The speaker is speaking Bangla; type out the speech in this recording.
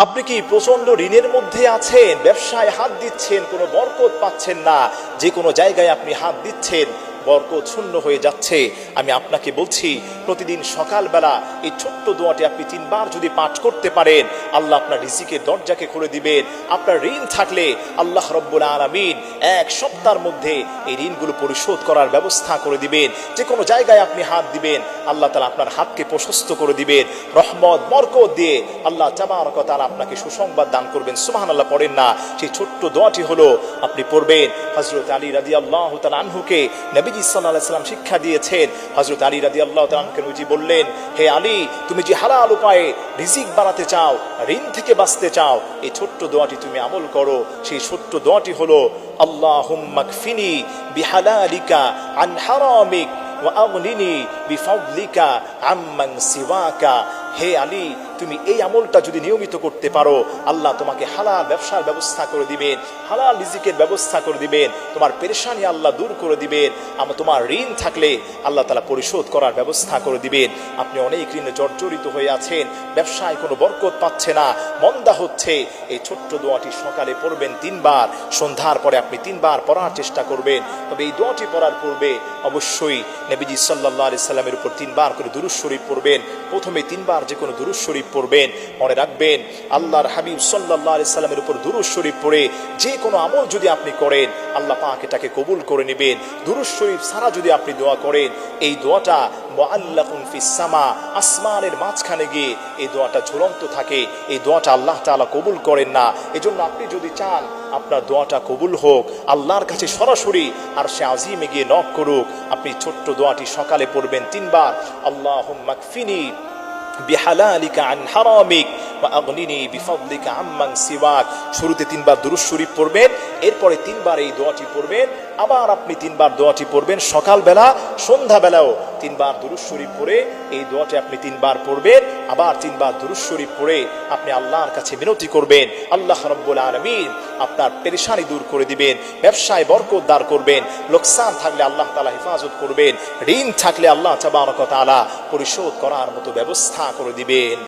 আপনি কি প্রচন্ড ঋণের মধ্যে আছেন, ব্যবসায় হাত দিচ্ছেন, কোনো বরকত পাচ্ছেন না, যে কোনো জায়গায় আপনি হাত দিচ্ছেন বরকত শূন্য হয়ে যাচ্ছে? আমি আপনাকে বলছি, প্রতিদিন সকালবেলা এই ছোট্ট দোয়াটি আপনি 3 বার যদি পাঠ করতে পারেন, আল্লাহ আপনার রিজিকের দরজাকে খুলে দিবেন। আপনার ঋণ থাকলে আল্লাহ রব্বুল আলামিন 1 সপ্তাহের মধ্যে এই ঋণগুলো পরিশোধ করার ব্যবস্থা করে দিবেন। যে কোনো জায়গায় আপনি হাত দিবেন, আল্লাহ তাআলা আপনার হাতকে প্রশস্ত করে দিবেন, রহমত বরকত দিয়ে আল্লাহ তাবারক ওয়া তাআলা আপনাকে সুসংবাদ দান করবেন। সুবহানাল্লাহ পড়েন না? সেই ছোট্ট দোয়াটি হলো আপনি পড়বেন, হযরত আলী রাদিয়াল্লাহু তাআলা আনহুকে নবী সাল্লাল্লাহু আলাইহি ওয়াসাল্লাম শিক্ষা দিয়েছেন। হযরত আলী রাদিয়াল্লাহু তাআলা আনহু নবীজি বললেন, হে আলী, তুমি যে হালাল উপায়ে রিজিক বাড়াতে চাও, ঋণ থেকে বাঁচতে চাও, এই ছোট্ট দোয়াটি তুমি আমল করো। সেই ছোট্ট দোয়াটি হলো, আল্লাহুম্মা কফিনি বিহালালিকা আন হারামিক ওয়া আগনিনি বিফাদলিকা আম্মান সিওয়াকা। হে আলী, তুমি এই আমলটা যদি নিয়মিত করতে পারো, আল্লাহ তোমাকে হালাল ব্যবসার ব্যবস্থা করে দিবেন, হালাল রিজিকের ব্যবস্থা করে দিবেন, তোমার পেরেশানি আল্লাহ দূর করে দিবেন। তোমার ঋণ থাকলে আল্লাহ তাআলা পরিশোধ করার ব্যবস্থা করে দিবেন। আপনি অনেক ঋণে জর্জরিত হয়ে আছেন, ব্যবসায় কোনো বরকত পাচ্ছে না, মন্দা হচ্ছে, এই ছোট্ট দোয়াটি সকালে পড়বেন 3 বার, সন্ধ্যার পরে আপনি 3 বার পড়ার চেষ্টা করবেন। তবে এই দোয়াটি পড়ার পূর্বে অবশ্যই নবীজি সাল্লাল্লাহু আলাইহি সাল্লামের উপর 3 বার করে দুরূদ শরীফ পড়বেন। প্রথমে 3 বার যে কোনো দুরূদ শরীফ পড়বেন। মনে রাখবেন, আল্লাহর হাবিব সাল্লাল্লাহু আলাইহি সাল্লামের উপর দুরূদ শরীফ পড়ে যে কোনো আমল যদি আপনি করেন, আল্লাহ পাক এটাকে কবুল করে নেবেন। দুরূদ শরীফ ছাড়া যদি আপনি দোয়া করেন, এই দোয়াটা মুআল্লাকুন ফিস সামা, আসমানের মাঝখানে গিয়ে এই দোয়াটা ঝুলন্ত থাকে। এই দোয়াটা আল্লাহ তাআলা কবুল করেন না। এজন্য আপনি যদি চান আপনার দোয়াটা কবুল হোক, আল্লাহর কাছে সরাসরি আরশে আজিমে গিয়ে নক করুক, আপনি ছোট্ট দোয়াটি সকালে পড়বেন 3 বার, আল্লাহুম্মা কফিনি বিহালালিকা আন হারামিক ওয়া আগনিনি বিফাদলিকা আম্মান সিওয়াক। শুরুতে 3 বার দুরূদ শরীফ পড়বেন, এরপরে 3 বার এই দোয়াটি পড়বেন, আবার আপনি 3 বার দোয়াটি পড়বেন। সকালবেলা সন্ধ্যাবেলাও 3 বার দুরূদ শরীফ পড়ে এই দোয়াটি আপনি 3 বার পড়বেন, আবার 3 বার দুরূদ শরীফ পড়ে আপনি আল্লাহর কাছে মিনতি করবেন। আল্লাহ রাব্বুল আলামিন আপনার পেরেশানি দূর করে দিবেন, ব্যবসায় বরকত দান করবেন, লোকসান থাকলে আল্লাহ তাআলা হেফাজত করবেন, ঋণ থাকলে আল্লাহ তাবারক ওয়া তাআলা পরিশোধ করার মতো ব্যবস্থা করে দিবেন।